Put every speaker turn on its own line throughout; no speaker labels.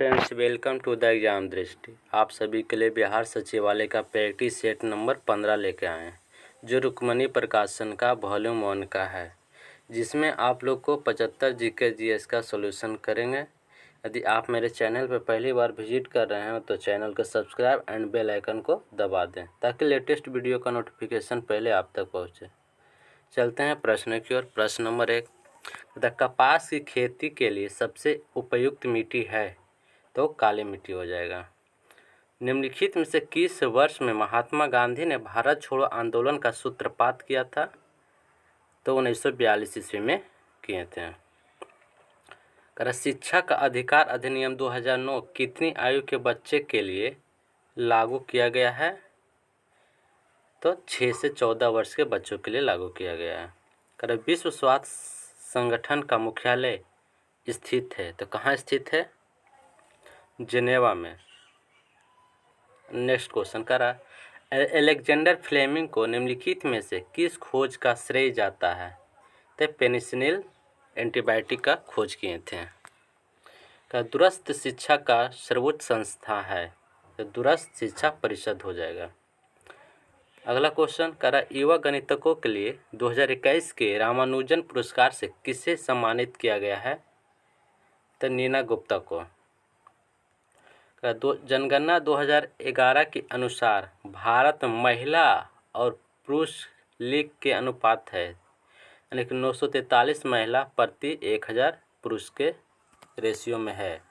Friends, welcome to the exam Drishti. आप सभी के लिए बिहार सचिवालय का प्रैक्टिस सेट नंबर 15 लेके आए हैं, जो रुक्मणी प्रकाशन का वॉल्यूम 1 का है, जिसमें आप लोग को 75 जीके जीएस का सॉल्यूशन करेंगे। यदि आप मेरे चैनल पर पहली बार विजिट कर रहे हैं तो चैनल को सब्सक्राइब एंड बेल आइकन को दबा दें, ताकि लेटेस्ट वीडियो का नोटिफिकेशन पहले आप तक पहुँचे। चलते हैं प्रश्न की ओर। प्रश्न नंबर 1, कपास की खेती के लिए सबसे उपयुक्त मिट्टी है? तो काली मिट्टी हो जाएगा। निम्नलिखित में से किस वर्ष में महात्मा गांधी ने भारत छोड़ो आंदोलन का सूत्रपात किया था? तो 1942 ईस्वी में किए थे। शिक्षा का अधिकार अधिनियम 2009 कितनी आयु के बच्चे के लिए लागू किया गया है? तो 6 से 14 वर्ष के बच्चों के लिए लागू किया गया है। विश्व स्वास्थ्य संगठन का मुख्यालय स्थित है? तो कहाँ स्थित है? जिनेवा में। नेक्स्ट क्वेश्चन अलेक्जेंडर फ्लेमिंग को निम्नलिखित में से किस खोज का श्रेय जाता है? तो पेनिसिलिन एंटीबायोटिक का खोज किए थे। दूरस्थ शिक्षा का सर्वोच्च संस्था है? तो दूरस्थ शिक्षा परिषद हो जाएगा। अगला क्वेश्चन युवा गणितकों के लिए 2021 के रामानुजन पुरस्कार से किसे सम्मानित किया गया है? तो नीना गुप्ता को। जनगणना 2011 के अनुसार भारत महिला और पुरुष लीग के अनुपात है, यानी कि 943 महिला प्रति 1000 पुरुष के रेशियो में है।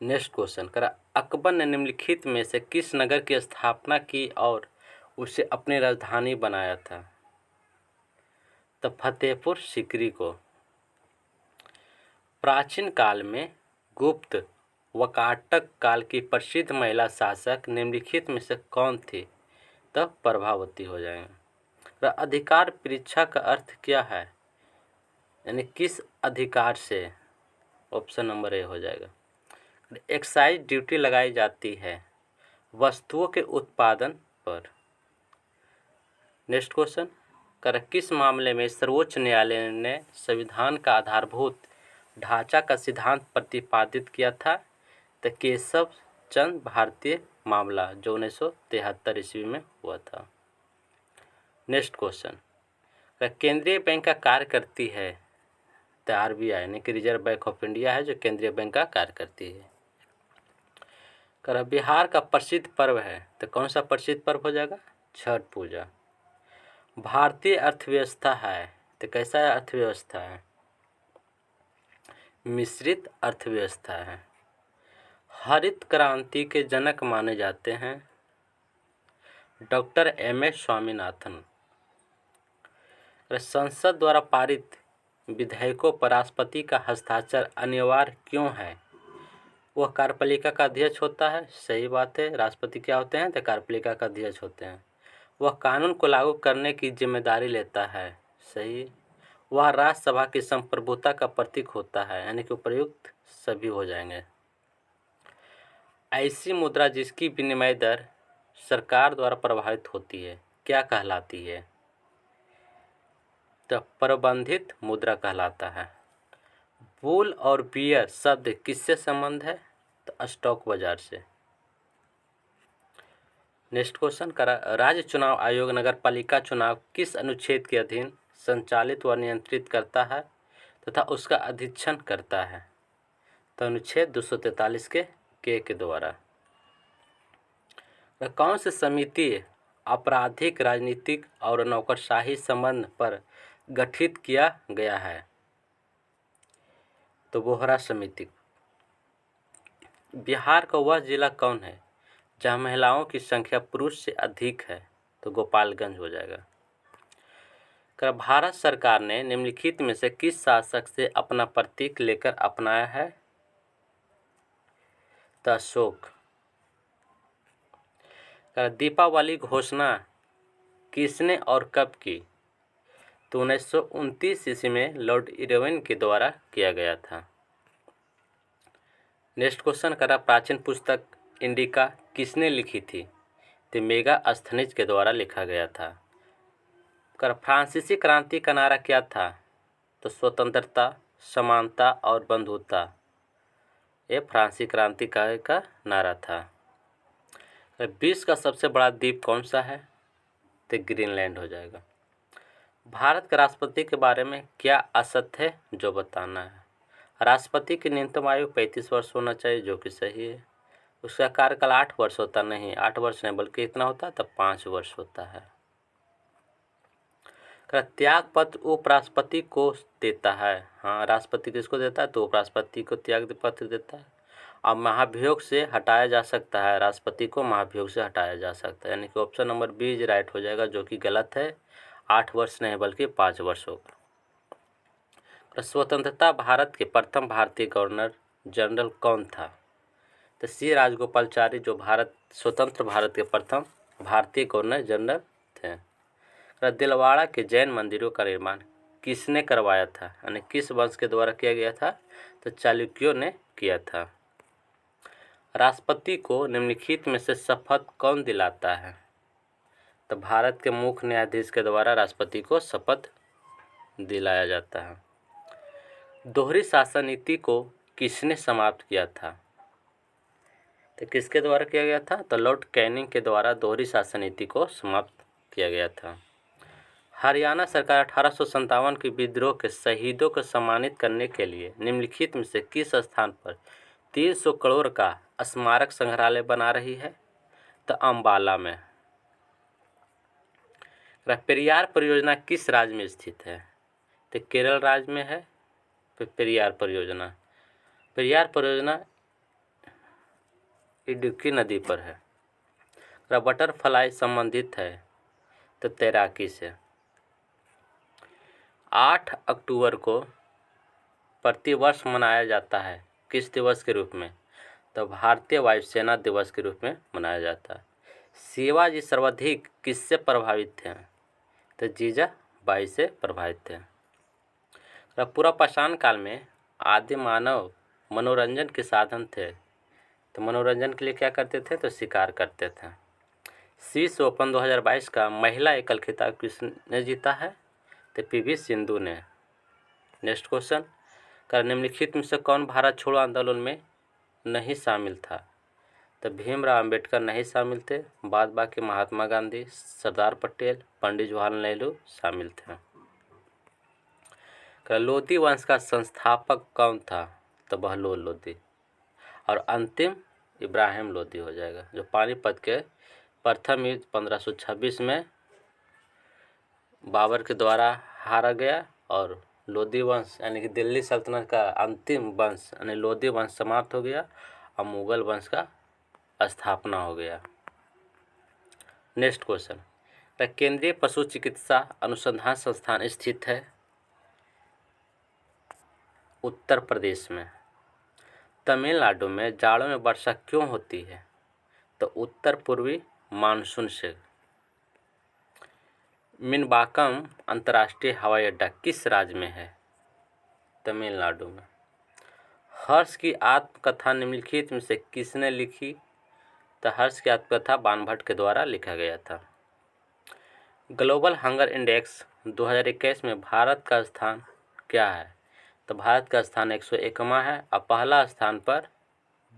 नेक्स्ट क्वेश्चन अकबर ने निम्नलिखित में से किस नगर की स्थापना की और उसे अपनी राजधानी बनाया था? तो फतेहपुर सीकरी को। प्राचीन काल में गुप्त व काटक काल की प्रसिद्ध महिला शासक निम्नलिखित में से कौन थी? तो प्रभावती हो जाएंगे। अधिकार परीक्षा का अर्थ क्या है, यानी किस अधिकार से? ऑप्शन नंबर ए हो जाएगा। एक्साइज ड्यूटी लगाई जाती है वस्तुओं के उत्पादन पर। नेक्स्ट क्वेश्चन किस मामले में सर्वोच्च न्यायालय ने संविधान का आधारभूत ढांचा का सिद्धांत प्रतिपादित किया था? तो केशव चंद्र भारतीय मामला, जो 1973 ईस्वी में हुआ था। नेक्स्ट क्वेश्चन केंद्रीय बैंक का कार्य करती है? तो आरबीआई, यानी कि रिजर्व बैंक ऑफ इंडिया है जो केंद्रीय बैंक का कार्य करती है। बिहार का प्रसिद्ध पर्व है? तो कौन सा प्रसिद्ध पर्व हो जाएगा? छठ पूजा। भारतीय अर्थव्यवस्था है? तो कैसा अर्थव्यवस्था है? मिश्रित अर्थव्यवस्था है। हरित क्रांति के जनक माने जाते हैं डॉक्टर एम.एस. स्वामीनाथन। संसद द्वारा पारित विधेयकों पर राष्ट्रपति का हस्ताक्षर अनिवार्य क्यों है? वह कार्यपालिका का अध्यक्ष होता है। सही बात है। राष्ट्रपति क्या होते हैं? तो कार्यपालिका का अध्यक्ष होते हैं। वह कानून को लागू करने की जिम्मेदारी लेता है। सही। वह राज्यसभा की संप्रभुता का प्रतीक होता है, यानी कि उपयुक्त सभी हो जाएंगे। ऐसी मुद्रा जिसकी विनिमय दर सरकार द्वारा प्रभावित होती है क्या कहलाती है? तो प्रबंधित मुद्रा कहलाता है। बुल और बियर शब्द किससे संबंध है? तो स्टॉक बाजार से। नेक्स्ट क्वेश्चन राज्य चुनाव आयोग नगर पालिका चुनाव किस अनुच्छेद के अधीन संचालित व नियंत्रित करता है तथा उसका अधीक्षण करता है? तो अनुच्छेद 243 के द्वारा। कौन सी समिति आपराधिक, राजनीतिक और नौकरशाही संबंध पर गठित किया गया है? तो बोहरा समिति। बिहार का वह जिला कौन है जहां महिलाओं की संख्या पुरुष से अधिक है? तो गोपालगंज हो जाएगा। भारत सरकार ने निम्नलिखित में से किस शासक से अपना प्रतीक लेकर अपनाया है? तो अशोक। दीपावली घोषणा किसने और कब की? तो 1929 ईस्वी में लॉर्ड इरविन के द्वारा किया गया था। नेक्स्ट क्वेश्चन प्राचीन पुस्तक इंडिका किसने लिखी थी? तो मेगास्थनीज के द्वारा लिखा गया था। फ्रांसीसी क्रांति का नारा क्या था? तो स्वतंत्रता, समानता और बंधुता। ये फ्रांसीसी क्रांति का नारा था। विश्व का सबसे बड़ा द्वीप कौन सा है? तो ग्रीनलैंड हो जाएगा। भारत के राष्ट्रपति के बारे में क्या असत्य है जो बताना है? राष्ट्रपति की न्यूनतम आयु 35 वर्ष होना चाहिए, जो कि सही है। उसका कार्यकाल 8 वर्ष होता नहीं, 8 वर्ष नहीं बल्कि इतना होता है तब 5 वर्ष होता है। त्याग पत्र उपराष्ट्रपति को देता है। हाँ, राष्ट्रपति किसको देता है? तो उपराष्ट्रपति को त्याग पत्र देता है। अब महाभियोग से हटाया जा सकता है, राष्ट्रपति को महाभियोग से हटाया जा सकता है, यानी कि option number B is right हो जाएगा, जो कि गलत है। 8 वर्ष नहीं बल्कि 5 वर्ष होगा। स्वतंत्रता भारत के प्रथम भारतीय गवर्नर जनरल कौन था? तो सी राजगोपालाचारी, जो स्वतंत्र भारत के प्रथम भारतीय गवर्नर जनरल थे। दिलवाड़ा के जैन मंदिरों का निर्माण किसने करवाया था, यानी किस वंश के द्वारा किया गया था? तो चालुक्यों ने किया था। राष्ट्रपति को निम्नलिखित में से शपथ कौन दिलाता है? तो भारत के मुख्य न्यायाधीश के द्वारा राष्ट्रपति को शपथ दिलाया जाता है। दोहरी शासन नीति को किसने समाप्त किया था? तो किसके द्वारा किया गया था? तो लॉर्ड कैनिंग के द्वारा दोहरी शासन नीति को समाप्त किया गया था। हरियाणा सरकार 1857 के विद्रोह के शहीदों को सम्मानित करने के लिए निम्नलिखित में से किस स्थान पर 300 करोड़ का स्मारक संग्रहालय बना रही है? तो अंबाला में। पेरियार परियोजना किस राज्य में स्थित है? तो केरल राज्य में है पेरियार परियोजना। पेरियार परियोजना इडुक्की नदी पर है। बटरफ्लाई संबंधित है तो तैराकी से। 8 अक्टूबर को प्रतिवर्ष मनाया जाता है किस दिवस के रूप में? तो भारतीय वायुसेना दिवस के रूप में मनाया जाता है। शिवाजी सर्वाधिक किससे प्रभावित थे? तो जीजाबाई से प्रभावित थे। पूरा पाषाण काल में आदि मानव मनोरंजन के साधन थे, तो मनोरंजन के लिए क्या करते थे? तो शिकार करते थे। स्विस ओपन 2022 का महिला एकल खिताब किसने जीता है? तो पीवी सिंधु ने। नेक्स्ट क्वेश्चन, निम्नलिखित में से कौन भारत छोड़ो आंदोलन में नहीं शामिल था? तो भीमराव अंबेडकर नहीं शामिल थे, बाद बाकी महात्मा गांधी, सरदार पटेल, पंडित जवाहरलाल नेहरू शामिल थे। लोधी वंश का संस्थापक कौन था? तो बहलोल लोधी। और अंतिम इब्राहिम लोधी हो जाएगा, जो पानीपत के प्रथम युद्ध 1526 में बाबर के द्वारा हारा गया और लोधी वंश यानी कि दिल्ली सल्तनत का अंतिम वंश यानी लोधी वंश समाप्त हो गया और मुगल वंश का स्थापना हो गया। नेक्स्ट क्वेश्चन, केंद्रीय पशु चिकित्सा अनुसंधान संस्थान स्थित है उत्तर प्रदेश में। तमिलनाडु में जाड़ों में वर्षा क्यों होती है? तो उत्तर पूर्वी मानसून से। मिनबाकम अंतर्राष्ट्रीय हवाई अड्डा किस राज्य में है? तमिलनाडु में। हर्ष की आत्मकथा निम्नलिखित में से किसने लिखी? तो हर्ष की आत्मकथा बाणभट्ट के द्वारा लिखा गया था। ग्लोबल हंगर इंडेक्स 2021 में भारत का स्थान क्या है? तो भारत का स्थान 101वां है और पहला स्थान पर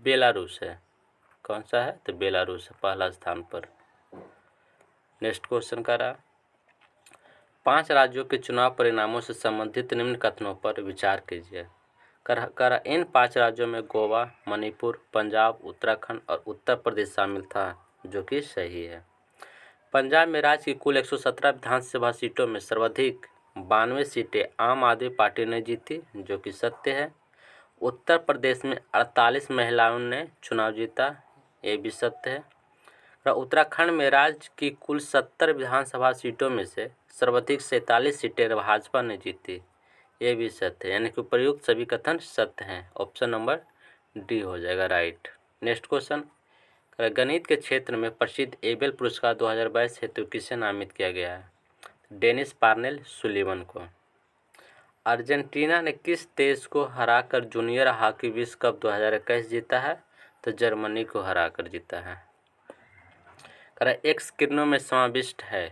बेलारूस है। कौन सा है? तो बेलारूस है पहला स्थान पर। नेक्स्ट क्वेश्चन का रहा, 5 राज्यों के चुनाव परिणामों से संबंधित निम्न कथनों पर विचार कीजिए। इन 5 राज्यों में गोवा, मणिपुर, पंजाब, उत्तराखंड और उत्तर प्रदेश शामिल था, जो कि सही है। पंजाब में राज्य की कुल 117 विधानसभा सीटों में सर्वाधिक 92 सीटें आम आदमी पार्टी ने जीती, जो कि सत्य है। उत्तर प्रदेश में 48 महिलाओं ने चुनाव जीता, ये भी सत्य है। उत्तराखंड में राज्य की कुल 70 विधानसभा सीटों में से सर्वाधिक 47 सीटें भाजपा ने जीती, ये भी सत्य है, यानी कि प्रयुक्त सभी कथन सत्य हैं। ऑप्शन नंबर डी हो जाएगा राइट। नेक्स्ट क्वेश्चन, गणित के क्षेत्र में प्रसिद्ध एबेल पुरस्कार 2022 हेतु किसे नामित किया गया है? डेनिस पार्नेल सुलीवन को। अर्जेंटीना ने किस देश को हराकर जूनियर हॉकी विश्व कप 2021 जीता है? तो जर्मनी को हराकर जीता है। एक्स किरणों में समाविष्ट है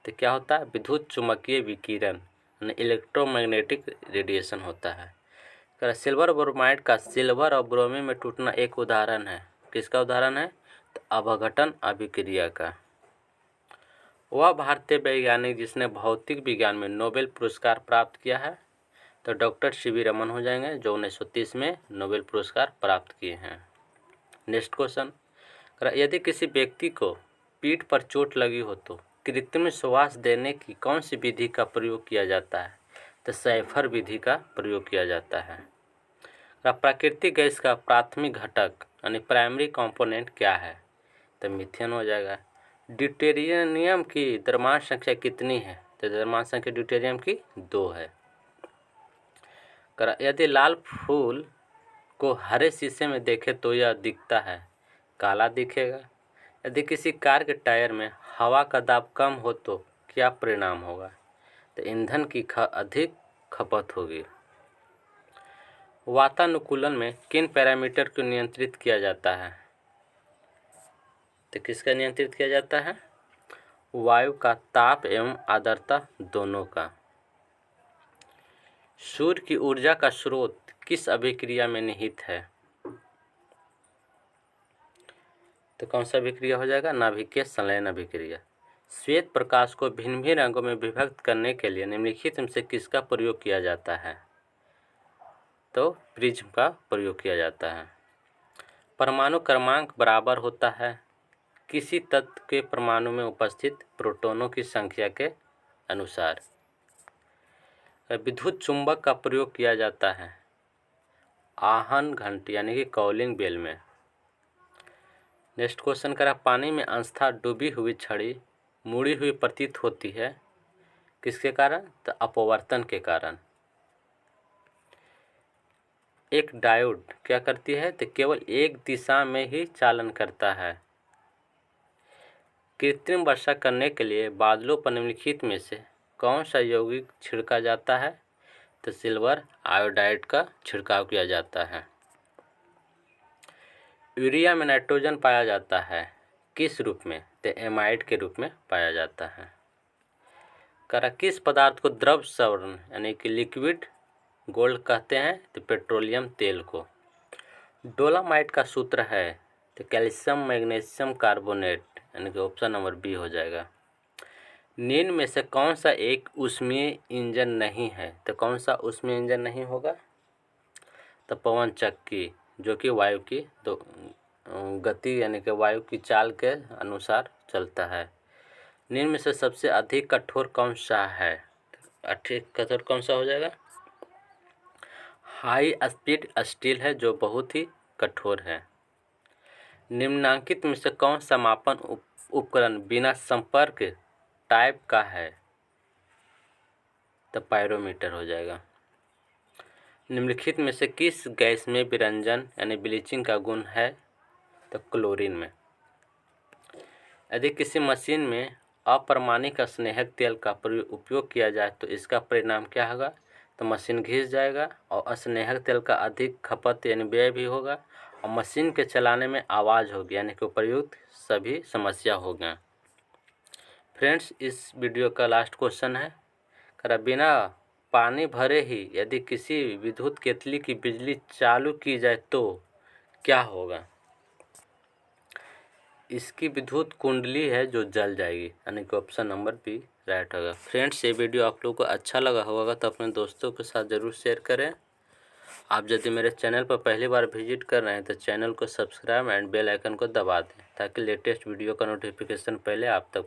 तो क्या होता है? विद्युत चुम्बकीय विकिरण इलेक्ट्रोमैग्नेटिक रेडिएशन होता है। सिल्वर ब्रोमाइड का सिल्वर और ब्रोमीन में टूटना एक उदाहरण है। किसका उदाहरण है? तो अपघटन अभिक्रिया का। वह भारतीय वैज्ञानिक जिसने भौतिक विज्ञान में नोबेल पुरस्कार प्राप्त किया है, तो डॉक्टर सीवी रमन हो जाएंगे, जो 1930 में नोबेल पुरस्कार प्राप्त किए हैं। नेक्स्ट क्वेश्चन, यदि किसी व्यक्ति को पीठ पर चोट लगी हो तो कृत्रिम श्वास देने की कौन सी विधि का प्रयोग किया जाता है? तो सैफर विधि का प्रयोग किया जाता है। प्राकृतिक गैस का प्राथमिक घटक यानी प्राइमरी कंपोनेंट क्या है? तो मीथेन हो जाएगा। ड्यूटेरियम की द्रव्यमान संख्या कितनी है? तो द्रव्यमान संख्या ड्यूटेरियम की 2 है। यदि लाल फूल को हरे शीशे में देखे तो यह दिखता है, काला दिखेगा। यदि किसी कार के टायर में हवा का दाब कम हो तो क्या परिणाम होगा? तो ईंधन की अधिक खपत होगी। वातानुकूलन में किन पैरामीटर को नियंत्रित किया जाता है? तो किसका नियंत्रित किया जाता है? वायु का ताप एवं आर्द्रता दोनों का। सूर्य की ऊर्जा का स्रोत किस अभिक्रिया में निहित है? तो कौन सा अभिक्रिया हो जाएगा? नाभिकीय संलयन अभिक्रिया। श्वेत प्रकाश को भिन्न भिन्न रंगों में विभक्त करने के लिए निम्नलिखित में से किसका प्रयोग किया जाता है? तो प्रिज्म का प्रयोग किया जाता है। परमाणु क्रमांक बराबर होता है किसी तत्व के परमाणु में उपस्थित प्रोटॉनों की संख्या के अनुसार। विद्युत चुंबक का प्रयोग किया जाता है आहन घंटी यानी कि कॉलिंग बेल में। नेक्स्ट क्वेश्चन करा, पानी में अंशतः डूबी हुई छड़ी मुड़ी हुई प्रतीत होती है, किसके कारण? तो अपवर्तन के कारण। एक डायोड क्या करती है? तो केवल एक दिशा में ही चालन करता है। कृत्रिम वर्षा करने के लिए बादलों पर निम्नलिखित में से कौन सा यौगिक छिड़का जाता है? तो सिल्वर आयोडाइड का छिड़काव किया जाता है। यूरिया में नाइट्रोजन पाया जाता है किस रूप में? तो एमाइड के रूप में पाया जाता है। किस पदार्थ को द्रव स्वर्ण यानी कि लिक्विड गोल्ड कहते हैं? तो पेट्रोलियम तेल को। डोलामाइट का सूत्र है तो कैल्शियम मैग्नीशियम कार्बोनेट यानी कि ऑप्शन नंबर बी हो जाएगा। निम्न में से कौन सा एक ऊष्मीय इंजन नहीं है? तो कौन सा ऊष्मीय इंजन नहीं होगा? तो पवन चक्की, जो कि वायु की गति यानी कि वायु की चाल के अनुसार चलता है। निम्न में से सबसे अधिक कठोर कौन सा है? अधिक कठोर कौन सा हो जाएगा? हाई स्पीड स्टील है, जो बहुत ही कठोर है। निम्नांकित में से कौन सा मापन उपकरण बिना संपर्क टाइप का है? तो पायरोमीटर हो जाएगा। निम्नलिखित में से किस गैस में विरंजन यानी ब्लीचिंग का गुण है? तो क्लोरीन में। यदि किसी मशीन में अप्रमाणिक स्नेहक तेल का उपयोग किया जाए तो इसका परिणाम क्या होगा? तो मशीन घिस जाएगा और अस्नेहक तेल का अधिक खपत यानी व्यय भी होगा और मशीन के चलाने में आवाज़ होगी यानी कि उपर्युक्त सभी समस्या होगा। फ्रेंड्स, इस वीडियो का लास्ट क्वेश्चन है, बिना पानी भरे ही यदि किसी विद्युत केतली की बिजली चालू की जाए तो क्या होगा? इसकी विद्युत कुंडली है जो जल जाएगी यानी कि ऑप्शन नंबर बी राइट होगा। फ्रेंड्स, ये वीडियो आप लोगों को अच्छा लगा होगा तो अपने दोस्तों के साथ ज़रूर शेयर करें। आप यदि मेरे चैनल पर पहली बार विजिट कर रहे हैं तो चैनल को सब्सक्राइब एंड बेल आइकन को दबा दें ताकि लेटेस्ट वीडियो का नोटिफिकेशन पहले आप तक